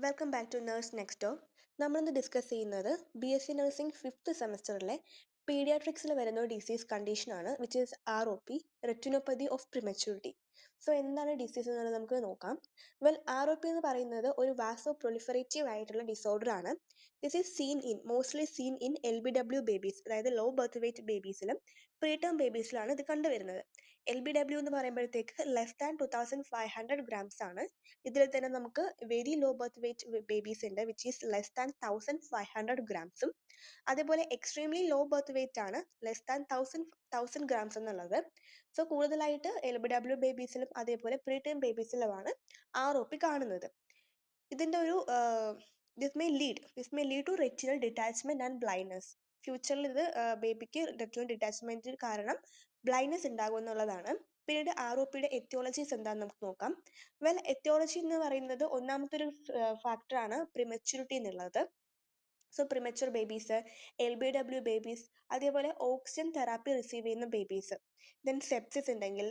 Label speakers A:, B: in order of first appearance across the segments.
A: Welcome back to nurse next door. നമ്മളിന്ന് discuss ചെയ്യുന്നത് BSc nursing 5th സെമസ്റ്ററിലെ പീഡിയാട്രിക്സിൽ വരുന്ന ഒരു ഡിസീസ് കണ്ടീഷനാണ്, which is ROP, retinopathy of prematurity. So എന്താണ് ഡിസീസ് എന്നുള്ളത് നമുക്ക് നോക്കാം. ROP എന്ന് പറയുന്നത് ഒരു വാസോ പ്രൊലിഫറേറ്റീവ് ആയിട്ടുള്ള ഡിസോർഡർ ആണ്. This is mostly seen in LBW babies, അതായത് ലോ ബർത്ത് വെയിറ്റ് ബേബീസിലും പ്രീടേം ബേബീസിലാണ് ഇത് കണ്ടുവരുന്നത്. LBW എന്ന് പറയുമ്പോഴത്തേക്ക് ലെസ് ദാൻ 2500 ഗ്രാംസ് ആണ്. ഇതിൽ തന്നെ നമുക്ക് very low birth weight babies ഉണ്ട്, വിച്ച് ഈസ് ലെസ് ദാൻ 1500 ഗ്രാംസും. അതേപോലെ എക്സ്ട്രീംലി ലോ ബർത്ത് വെയിറ്റ് ആണ്, ലെസ് ദാൻ 1000 ഗ്രാംസ് എന്നുള്ളത്. സോ കൂടുതലായിട്ട് LBW ബേബീസിലും അതേപോലെ പ്രീടേം ബേബീസിലുമാണ് ROP കാണുന്നത്. ഇതിൻ്റെ ഒരു this may lead to retinal detachment and blindness. ഫ്യൂച്ചറിൽ ഇത് ബേബിക്ക് റെറ്റിനൽ ഡിറ്റാച്ച്മെന്റ് കാരണം ബ്ലൈൻഡ്നസ് ഉണ്ടാകും എന്നുള്ളതാണ്. പിന്നീട് ROPയുടെ എത്തിയോളജീസ് എന്താണെന്ന് നമുക്ക് നോക്കാം. എത്തിയോളജി എന്ന് പറയുന്നത് ഒന്നാമത്തെ ഒരു ഫാക്ടറാണ് പ്രിമച്യൂരിറ്റി എന്നുള്ളത്. So premature babies, LBW babies, അതേപോലെ ഓക്സിജൻ തെറാപ്പി റിസീവ് ചെയ്യുന്ന ബേബീസ്. ദെൻ സെപ്സിസ് ഉണ്ടെങ്കിൽ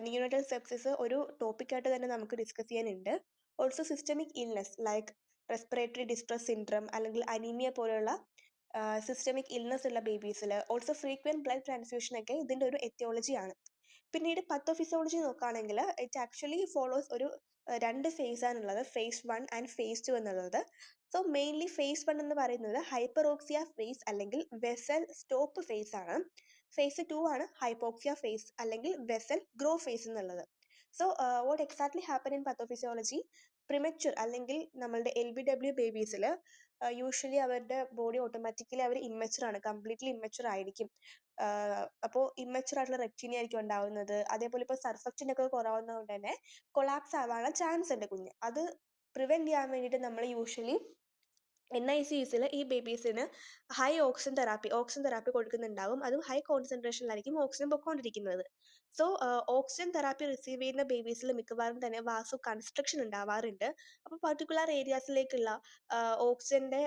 A: നിയോനറ്റൽ സെപ്സിസ് ഒരു ടോപ്പിക്കായിട്ട് തന്നെ നമുക്ക് ഡിസ്കസ് ചെയ്യാനുണ്ട്. Also systemic illness like respiratory distress syndrome അല്ലെങ്കിൽ അനീമിയ പോലെയുള്ള സിസ്റ്റമിക് ഇൽനെസ് ഉള്ള ബേബീസിൽ ഓൾസോ ഫ്രീക്വൻറ്റ് ബ്ലഡ് ട്രാൻസ്ഫ്യൂഷൻ ഒക്കെ ഇതിൻ്റെ ഒരു എത്തിയോളജിയാണ്. പിന്നീട് പത്തോഫിസിയോളജി നോക്കുകയാണെങ്കിൽ ഇറ്റ് ആക്ച്വലി ഫോളോസ് ഒരു രണ്ട് ഫേസ് ആണുള്ളത്, phase 1 ആൻഡ് phase 2 എന്നുള്ളത്. സോ മെയിൻലി phase 1 എന്ന് പറയുന്നത് ഹൈപ്പറോക്സിയ ഫേസ് അല്ലെങ്കിൽ വെസൽ സ്റ്റോപ്പ് ഫേസ് ആണ്. phase 2 ആണ് ഹൈപ്പോക്സിയ ഫേസ് അല്ലെങ്കിൽ വെസൽ ഗ്രോ ഫേസ് എന്നുള്ളത്. So what exactly happen in pathophysiology, premature അല്ലെങ്കിൽ നമ്മളുടെ LBW ബേബീസിൽ യൂഷ്വലി അവരുടെ ബോഡി ഓട്ടോമാറ്റിക്കലി അവർ ഇമ്മച്വർ ആണ്, കംപ്ലീറ്റ്ലി ഇമ്മച്വർ ആയിരിക്കും. അപ്പോൾ ഇമ്മച്വർ ആയിട്ടുള്ള റെറ്റിന ആയിരിക്കും ഉണ്ടാവുന്നത്. അതേപോലെ ഇപ്പോൾ സർഫക്റ്റിൻ്റെ ഒക്കെ കുറവുന്നതുകൊണ്ട് തന്നെ കൊളാപ്സ് ആവാനുള്ള ചാൻസ് ഉണ്ട് കുഞ്ഞ്. അത് പ്രിവെൻറ്റ് ചെയ്യാൻ വേണ്ടിയിട്ട് നമ്മൾ യൂഷ്വലി NICUസിൽ ഈ ബേബീസിന് ഓക്സിജൻ തെറാപ്പി കൊടുക്കുന്നുണ്ടാവും. അതും ഹൈ കോൺസെൻട്രേഷനിലായിരിക്കും ഓക്സിജൻ പൊയ്ക്കൊണ്ടിരിക്കുന്നത്. സോ ഓക്സിജൻ തെറാപ്പി റിസീവ് ചെയ്യുന്ന ബേബീസിൽ മിക്കവാറും തന്നെ വാസോ കൺസ്ട്രക്ഷൻ ഉണ്ടാവാറുണ്ട്. അപ്പോൾ പർട്ടിക്കുലർ ഏരിയാസിലേക്കുള്ള ഓക്സിജൻ്റെ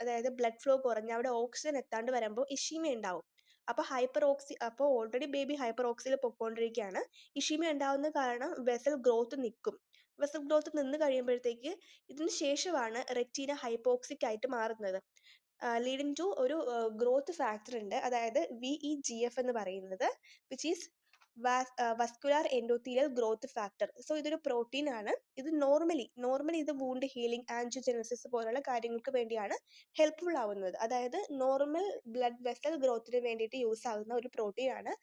A: അതായത് ബ്ലഡ് ഫ്ലോ കുറഞ്ഞ് അവിടെ ഓക്സിജൻ എത്താണ്ട് വരുമ്പോൾ ഇഷീമിയ ഉണ്ടാവും. അപ്പോൾ ഓൾറെഡി ബേബി ഹൈപ്പർ ഓക്സിയിൽ പൊയ്ക്കൊണ്ടിരിക്കുകയാണ്. ഇഷീമിയ ഉണ്ടാവുന്ന കാരണം വെസൽ ഗ്രോത്ത് നിൽക്കും. വെസൽ ഗ്രോത്ത് നിന്ന് കഴിയുമ്പോഴത്തേക്ക് ഇതിന് ശേഷമാണ് റെറ്റീന ഹൈപ്പോക്സിക് ആയിട്ട് മാറുന്നത്. ലീഡിങ് ടു ഒരു ഗ്രോത്ത് ഫാക്ടർ ഉണ്ട്, അതായത് VEGF എന്ന് പറയുന്നത്, which is vascular endothelial growth factor. So ഇതൊരു പ്രോട്ടീൻ ആണ്. ഇത് നോർമലി ഇത് വൂണ്ട് ഹീലിംഗ്, ആൻജിയോജെനസിസ് പോലുള്ള കാര്യങ്ങൾക്ക് വേണ്ടിയാണ് ഹെൽപ്ഫുൾ ആവുന്നത്. അതായത് നോർമൽ ബ്ലഡ് വെസൽ ഗ്രോത്തിന് വേണ്ടിയിട്ട് യൂസ് ആകുന്ന ഒരു പ്രോട്ടീൻ ആണ്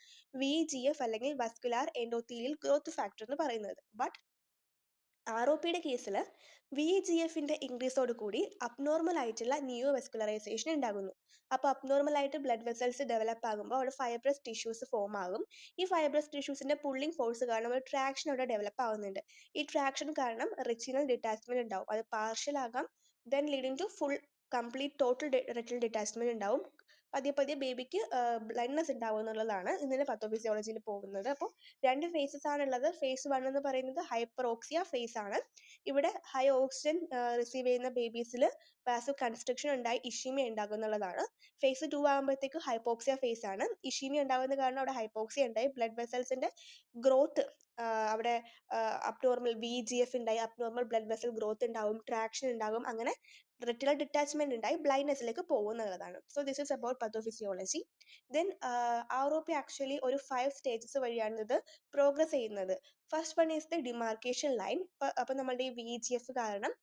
A: VEGF അല്ലെങ്കിൽ വസ്കുലാർ എൻഡോത്തീലിയൽ ഗ്രോത്ത് ഫാക്ടർ എന്ന് പറയുന്നത്. ബട്ട് ROPയുടെ കേസിൽ VEGFൻ്റെ ഇൻക്രീസോട് കൂടി അബ്നോർമൽ ആയിട്ടുള്ള നിയോ വെസ്കുലറൈസേഷൻ ഉണ്ടാകുന്നു. അപ്പോൾ അബ്നോർമൽ ആയിട്ട് ബ്ലഡ് വെസൽസ് ഡെവലപ്പ് ആകുമ്പോൾ അവിടെ ഫൈബ്രസ് ടിഷ്യൂസ് ഫോം ആകും. ഈ ഫൈബ്രസ് ടിഷ്യൂസിന്റെ പുള്ളിംഗ് ഫോഴ്സ് കാരണം ഒരു ട്രാക്ഷൻ അവിടെ ഡെവലപ്പ് ആവുന്നുണ്ട്. ഈ ട്രാക്ഷൻ കാരണം റെറ്റിനൽ ഡിറ്റാച്ച്മെന്റ് ഉണ്ടാവും. അത് പാർഷ്യൽ ആകാം, then leading to full complete total retinal detachment ഉണ്ടാവും. പതിയെ ബേബിക്ക് ബ്ലൈൻഡ്നെസ് ഉണ്ടാവും എന്നുള്ളതാണ് ഇതിന്റെ പത്തോഫിസിയോളജിയിൽ പോകുന്നത്. അപ്പോൾ രണ്ട് ഫേസസ് ആണുള്ളത്. phase 1 എന്ന് പറയുന്നത് ഹൈപ്പറോക്സിയ ഫേസ് ആണ്. ഇവിടെ ഹൈ ഓക്സിജൻ റിസീവ് ചെയ്യുന്ന ബേബീസിൽ വാസോ കൺസ്ട്രക്ഷൻ ഉണ്ടായി ഇഷീമിയ ഉണ്ടാകും എന്നുള്ളതാണ്. phase 2 ആകുമ്പോഴത്തേക്ക് ഹൈപ്പോക്സിയ ഫേസ് ആണ്. ഇഷീമിയ ഉണ്ടാകുന്ന കാരണം അവിടെ ഹൈപ്പോക്സിയ ഉണ്ടായി, ബ്ലഡ് വെസൽസിന്റെ ഗ്രോത്ത് അവിടെ അബ്നോർമൽ VEGF ഉണ്ടായി, അബ്നോർമൽ ബ്ലഡ് വെസൽ ഗ്രോത്ത് ഉണ്ടാവും, ട്രാക്ഷൻ ഉണ്ടാകും, അങ്ങനെ റെറ്റിനൽ ഡിറ്റാച്ച്മെന്റ് ഉണ്ടായി ബ്ലൈൻഡ്നെസ്സിലേക്ക് പോകുന്നതാണ്. So this is about pathophysiology. Then ROP actually ഒരു 5 സ്റ്റേജസ് വഴിയാണ് ഇത് പ്രോഗ്രസ് ചെയ്യുന്നത്. First one is the demarcation line. അപ്പോൾ നമ്മളുടെ ഈ VEGF കാരണം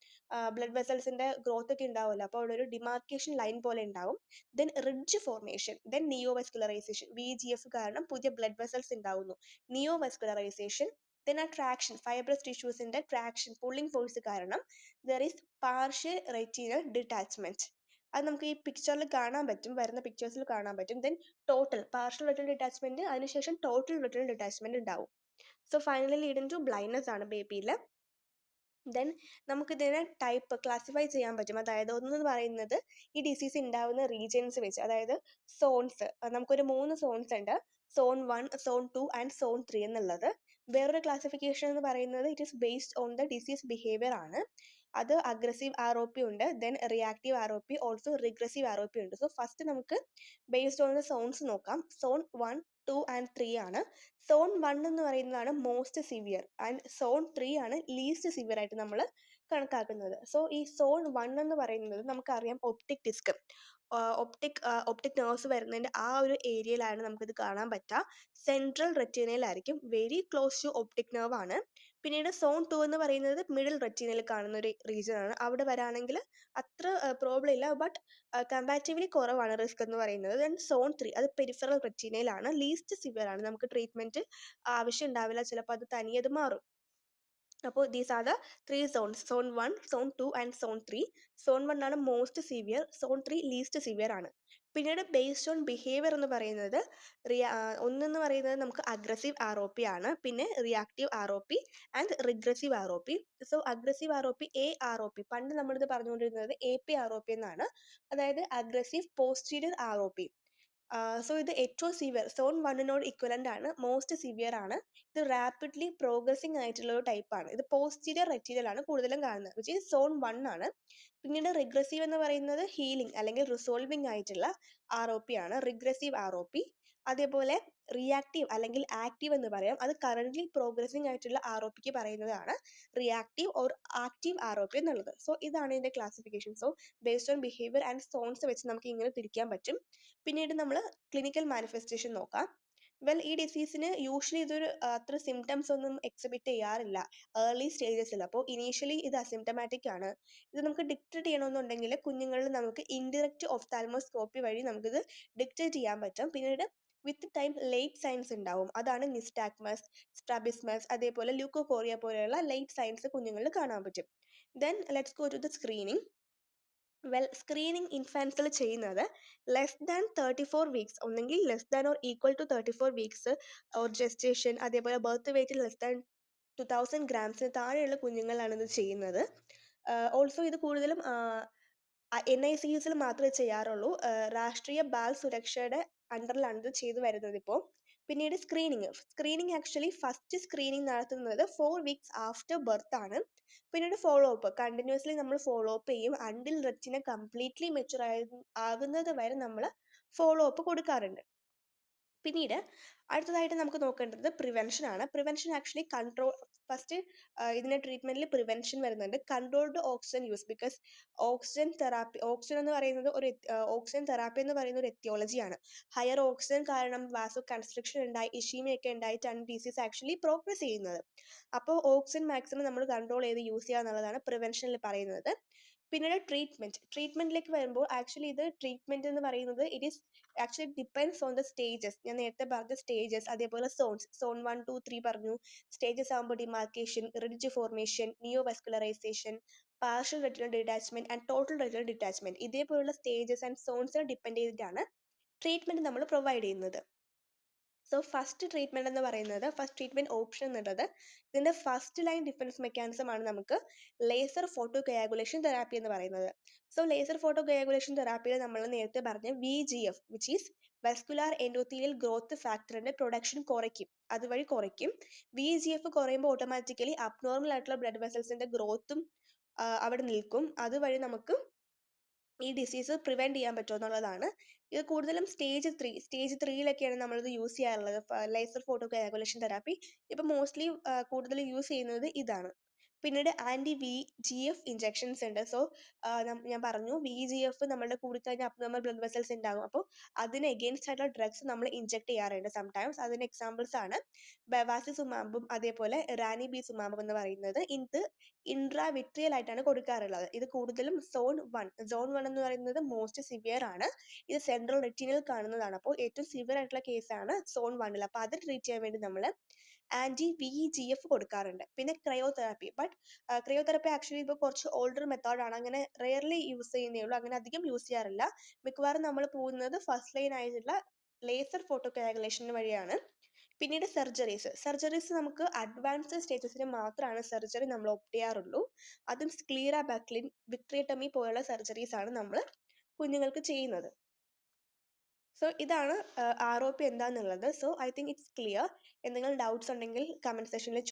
A: ബ്ലഡ് വെസൽസിന്റെ ഗ്രോത്ത് ഒക്കെ ഉണ്ടാവുമല്ലോ, അപ്പോൾ അവിടെ ഒരു ഡിമാർക്കേഷൻ ലൈൻ പോലെ ഉണ്ടാവും. Then ridge formation, then neovascularisation. VEGF കാരണം പുതിയ ബ്ലഡ് വെസൽസ് ഉണ്ടാവുന്നു, നിയോ വെസ്കുലറൈസേഷൻ. ദെൻ ആ ട്രാക്ഷൻ, ഫൈബ്രസ് ടിഷ്യൂസിന്റെ ട്രാക്ഷൻ, പുള്ളിംഗ് ഫോഴ്സ് കാരണം there is partial retinal detachment. അത് നമുക്ക് ഈ പിക്ചറിൽ കാണാൻ പറ്റും, വരുന്ന പിക്ചേഴ്സിൽ കാണാൻ പറ്റും. Then total partial retinal detachment, അതിനുശേഷം ടോട്ടൽ റെറ്റിനൽ ഡിറ്റാച്ച്മെന്റ് ഉണ്ടാവും. So finally leading to blindness ആണ് ബേബിയിൽ. ദെൻ നമുക്കിതിനെ ക്ലാസിഫൈ ചെയ്യാൻ പറ്റും. അതായത് ഒന്നെന്ന് പറയുന്നത് ഈ ഡിസീസ് ഉണ്ടാവുന്ന റീജിയൻസ് വെച്ച്, അതായത് സോൺസ്. നമുക്കൊരു 3 സോൺസ് ഉണ്ട്, സോൺ 1, സോൺ 2 ആൻഡ് സോൺ 3 എന്നുള്ളത്. വേറൊരു ക്ലാസിഫിക്കേഷൻ എന്ന് പറയുന്നത് it is based on the disease behaviour ആണ്. അത് അഗ്രസീവ് ROP ഉണ്ട്, then reactive ROP, also regressive ROP ഉണ്ട്. സോ ഫസ്റ്റ് നമുക്ക് ബേസ്ഡ് ഓൺ ദ സോൺസ് നോക്കാം. സോൺ 1, 2 ആൻഡ് 3 ആണ്. സോൺ 1 എന്ന് പറയുന്നതാണ് മോസ്റ്റ് സിവിയർ ആൻഡ് സോൺ 3 ആണ് ലീസ്റ്റ് സിവിയർ ആയിട്ട് നമ്മൾ കണക്കാക്കുന്നത്. സോ ഈ സോൺ 1 എന്ന് പറയുന്നത് നമുക്കറിയാം ഒപ്റ്റിക് ഡിസ്ക്. ഒപ്റ്റിക് നെർവ്സ് വരുന്നതിൻ്റെ ആ ഒരു ഏരിയയിലാണ് നമുക്കിത് കാണാൻ പറ്റുക. സെൻട്രൽ റെറ്റിനയിലായിരിക്കും, very close to optic nerve ആണ്. പിന്നീട് സോൺ 2 എന്ന് പറയുന്നത് മിഡിൽ റെറ്റിനയിൽ കാണുന്ന ഒരു റീജിയൻ ആണ്. അവിടെ വരാണെങ്കിൽ അത്ര പ്രോബ്ലം ഇല്ല, ബട്ട് കമ്പാരിറ്റീവ്ലി കുറവാണ് റിസ്ക് എന്ന് പറയുന്നത്. ദെൻ സോൺ 3 അത് പെരിഫറൽ റെറ്റിനയിലാണ്, ലീസ്റ്റ് സിവിയർ ആണ്. നമുക്ക് ട്രീറ്റ്മെൻറ്റ് ആവശ്യം ഉണ്ടാവില്ല, ചിലപ്പോൾ അത് തനിയെ അത് മാറും. അപ്പോൾ these are the 3 zones: zone 1, zone 2 and zone 3. Zone 1 ആണ് most severe, zone 3 least severe ആണ്. പിന്നീട് ബേസ്ഡ് ഓൺ ബിഹേവിയർ എന്ന് പറയുന്നത് ഒന്നെന്ന് പറയുന്നത് നമുക്ക് അഗ്രസീവ് ആർ ഒ പി ആണ്, പിന്നെ reactive R O P and regressive R O P. So aggressive R O P, A R O P, പണ്ട് നമ്മളിത് പറഞ്ഞുകൊണ്ടിരുന്നത് A P R O P എന്നാണ്, അതായത് aggressive posterior R O P. So ഇത് ഏറ്റവും severe, zone 1നോട് equivalent ആണ്, most severe ആണ്. ഇത് റാപ്പിഡ്ലി പ്രോഗ്രസിങ് ആയിട്ടുള്ള ഒരു ടൈപ്പാണ്. ഇത് പോസ്റ്റീരിയർ റെറ്റിനയിലാണ് കൂടുതലും കാണുന്നത്, വിച്ച് ഈസ് സോൺ 1 ആണ്. പിന്നീട് റിഗ്രസീവ് എന്ന് പറയുന്നത് ഹീലിംഗ് അല്ലെങ്കിൽ റിസോൾവിങ് ആയിട്ടുള്ള ആർ ഒ പി ആണ്, റിഗ്രസീവ് ആർ ഒ പി. അതേപോലെ റിയാക്റ്റീവ് അല്ലെങ്കിൽ ആക്റ്റീവ് എന്ന് പറയാം, അത് കറൻ്റ്ലി പ്രോഗ്രസിങ് ആയിട്ടുള്ള ആർ ഒ പിക്ക് പറയുന്നതാണ് reactive or active R O P എന്നുള്ളത്. സോ ഇതാണ് ഇതിൻ്റെ classification. So based on behaviour and zones വെച്ച് നമുക്ക് ഇങ്ങനെ തിരിക്കാൻ പറ്റും. പിന്നീട് നമ്മൾ ക്ലിനിക്കൽ മാനിഫെസ്റ്റേഷൻ നോക്കാം. ഈ ഡിസീസിന് യൂഷ്വലി ഇതൊരു അത്ര സിംറ്റംസ് ഒന്നും എക്സിബിറ്റ് ചെയ്യാറില്ല ഏർലി സ്റ്റേജസിൽ. അപ്പോൾ ഇനീഷ്യലി ഇത് അസിംറ്റമാറ്റിക് ആണ്. ഇത് നമുക്ക് ഡിക്റ്റേറ്റ് ചെയ്യണമെന്നുണ്ടെങ്കിൽ കുഞ്ഞുങ്ങളിൽ നമുക്ക് ഇൻഡിറക്റ്റ് ഒഫ്താൽമോസ്കോപ്പി വഴി നമുക്കിത് ഡിക്റ്റേറ്റ് ചെയ്യാൻ പറ്റും. പിന്നീട് വിത്ത് ടൈം ലേറ്റ് സൈൻസ് ഉണ്ടാവും, അതാണ് നിസ്റ്റാഗ്മസ്, സ്ട്രാബിസ്മസ്, അതേപോലെ ല്യൂക്കോകോറിയ പോലെയുള്ള ലേറ്റ് സൈൻസ് കുഞ്ഞുങ്ങളിൽ കാണാൻ പറ്റും. Then let's go to the screening. Screening ഇൻഫാൻസിൽ ചെയ്യുന്നത് ലെസ് ദാൻ 34 വീക്സ്, ഒന്നെങ്കിൽ less than or equal to 34 weeks or gestation, അതേപോലെ ബർത്ത് വെയിറ്റ് ലെസ് ദാൻ 2000 ഗ്രാംസിന് താഴെയുള്ള കുഞ്ഞുങ്ങളാണ് ഇത് ചെയ്യുന്നത്. ഓൾസോ ഇത് കൂടുതലും NICUസിൽ മാത്രമേ ചെയ്യാറുള്ളൂ. രാഷ്ട്രീയ ബാൽ സുരക്ഷയുടെ അണ്ടറിലാണ് ഇത് ചെയ്തു വരുന്നത് ഇപ്പോൾ. പിന്നീട് സ്ക്രീനിങ് ആക്ച്വലി ഫസ്റ്റ് സ്ക്രീനിങ് നടത്തുന്നത് 4 വീക്സ് ആഫ്റ്റർ ബർത്ത് ആണ്. പിന്നീട് ഫോളോ അപ്പ് കണ്ടിന്യൂസ്ലി നമ്മൾ ഫോളോ അപ്പ് ചെയ്യും, അണ്ടിൽ റെറ്റിന കംപ്ലീറ്റ്ലി മെച്ചുർ ആകുന്നത് വരെ നമ്മൾ ഫോളോ അപ്പ് കൊടുക്കാറുണ്ട്. പിന്നീട് അടുത്തതായിട്ട് നമുക്ക് നോക്കേണ്ടത് പ്രിവെൻഷൻ ആണ്. പ്രിവെൻഷൻ ആക്ച്വലി ഫസ്റ്റ് ഇതിൻ്റെ ട്രീറ്റ്മെൻറ്റിൽ പ്രിവെൻഷൻ വരുന്നുണ്ട്. Controlled oxygen use, because oxygen എന്ന് പറയുന്നത് ഓക്സിജൻ തെറാപ്പി എന്ന് പറയുന്ന ഒരു എത്തിയോളജിയാണ്. ഹയർ ഓക്സിജൻ കാരണം വാസോ കൺസ്ട്രക്ഷൻ ഉണ്ടായി, ഇഷീമിയൊക്കെ ഉണ്ടായിട്ടാണ് ഡിസീസ് ആക്ച്വലി പ്രോഗ്രസ് ചെയ്യുന്നത്. അപ്പോൾ ഓക്സിജൻ മാക്സിമം നമ്മൾ കൺട്രോൾ ചെയ്ത് യൂസ് ചെയ്യുക എന്നുള്ളതാണ് പ്രിവെൻഷനിൽ പറയുന്നത്. പിന്നീട് ട്രീറ്റ്മെൻറ്റിലേക്ക് വരുമ്പോൾ ആക്ച്വലി ഇത് ട്രീറ്റ്മെൻറ്റ് എന്ന് പറയുന്നത് it is actually depends on the stages. ഞാൻ നേരത്തെ പറഞ്ഞ സ്റ്റേജസ്, അതേപോലെ സോൺ 1, 2, 3 പറഞ്ഞു. സ്റ്റേജസ് ആകുമ്പോൾ demarcation, ridge formation, neovascularisation, partial retinal detachment and total retinal detachment, ഇതേപോലുള്ള സ്റ്റേജസ് ആൻഡ് സോൺസിനെ ഡിപ്പെൻഡ് ചെയ്തിട്ടാണ് ട്രീറ്റ്മെന്റ് നമ്മൾ പ്രൊവൈഡ് ചെയ്യുന്നത്. സോ ഫസ്റ്റ് ട്രീറ്റ്മെന്റ് ഓപ്ഷൻ എന്നുള്ളത് ഇതിന്റെ ഫസ്റ്റ് ലൈൻ ഡിഫൻസ് മെക്കാനിസം ആണ് നമുക്ക് ലേസർ ഫോട്ടോ കയാഗുലേഷൻ തെറാപ്പി എന്ന് പറയുന്നത്. സോ ലേസർ ഫോട്ടോ കയാഗുലേഷൻ തെറാപ്പിയിൽ നമ്മൾ നേരത്തെ പറഞ്ഞ VEGF, which is vascular endothelial growth ഫാക്ടറിന്റെ പ്രൊഡക്ഷൻ അതുവഴി കുറയ്ക്കും. VEGF കുറയുമ്പോൾ ഓട്ടോമാറ്റിക്കലി അബ്നോർമൽ ആയിട്ടുള്ള ബ്ലഡ് വെസൽസിന്റെ ഗ്രോത്തും അവിടെ നിൽക്കും. അതുവഴി നമുക്ക് ഈ ഡിസീസ് പ്രിവെൻറ്റ് ചെയ്യാൻ പറ്റുമോ എന്നുള്ളതാണ്. ഇത് കൂടുതലും സ്റ്റേജ് ത്രീയിലൊക്കെയാണ് നമ്മളിത് യൂസ് ചെയ്യാറുള്ളത്, ലേസർ ഫോട്ടോ കയാഗുലേഷൻ തെറാപ്പി. ഇപ്പം മോസ്റ്റ്ലി കൂടുതൽ യൂസ് ചെയ്യുന്നത് ഇതാണ്. പിന്നീട് VEGF ഇഞ്ചെക്ഷൻസ് ഉണ്ട്. സോ ഞാൻ പറഞ്ഞു VEGF നമ്മുടെ കൂടിക്കഴിഞ്ഞാൽ അബ്നോർമൽ ബ്ലഡ് വെസൽസ് ഉണ്ടാകും. അപ്പോൾ അതിന് എഗെയിൻസ്റ്റ് ആയിട്ടുള്ള ഡ്രഗ്സ് നമ്മൾ ഇഞ്ചെക്ട് ചെയ്യാറുണ്ട് സംടൈംസ്. അതിന് എക്സാമ്പിൾസ് ആണ് ബെവാസിസുമാബും അതേപോലെ റാനിബിസുമാബും എന്ന് പറയുന്നത്. ഇത് ഇൻട്രാവിട്രിയൽ ആയിട്ടാണ് കൊടുക്കാറുള്ളത്. ഇത് കൂടുതലും സോൺ 1 എന്ന് പറയുന്നത് മോസ്റ്റ് സിവിയർ ആണ്. ഇത് സെൻട്രൽ റെറ്റിനയിൽ കാണുന്നതാണ്. അപ്പോൾ ഏറ്റവും സിവിയർ ആയിട്ടുള്ള കേസാണ് സോൺ 1. അപ്പോൾ അത് ട്രീറ്റ് ചെയ്യാൻ വേണ്ടി നമ്മൾ VEGF കൊടുക്കാറുണ്ട്. പിന്നെ ക്രയോതെറാപ്പി. ക്രയോതെറാപ്പി ആക്ച്വലി ഇപ്പോൾ കുറച്ച് ഓൾഡർ മെത്തേഡാണ്, അങ്ങനെ റെയർലി യൂസ് ചെയ്യുന്നേ ഉള്ളൂ, അങ്ങനെ അധികം യൂസ് ചെയ്യാറില്ല. മിക്കവാറും നമ്മൾ പോകുന്നത് ഫസ്റ്റ് ലൈൻ ആയിട്ടുള്ള ലേസർ ഫോട്ടോ കയാഗുലേഷൻ വഴിയാണ്. പിന്നീട് സർജറീസ് നമുക്ക് അഡ്വാൻസ്ഡ് സ്റ്റേജസിന് മാത്രമാണ് സർജറി നമ്മൾ ഓപ്റ്റ് ചെയ്യാറുള്ളൂ. അതും സ്ക്ലീറ ബക്ലിൻ, വിട്രിയട്ടമി പോലുള്ള സർജറീസ് ആണ് നമ്മൾ കുഞ്ഞുങ്ങൾക്ക് ചെയ്യുന്നത്. സോ ഇതാണ് ROP എന്താണെന്നുള്ളത്. So I think it's clear. എന്തെങ്കിലും ഡൗട്ട്സ് ഉണ്ടെങ്കിൽ കമൻറ്റ് സെക്ഷനിൽ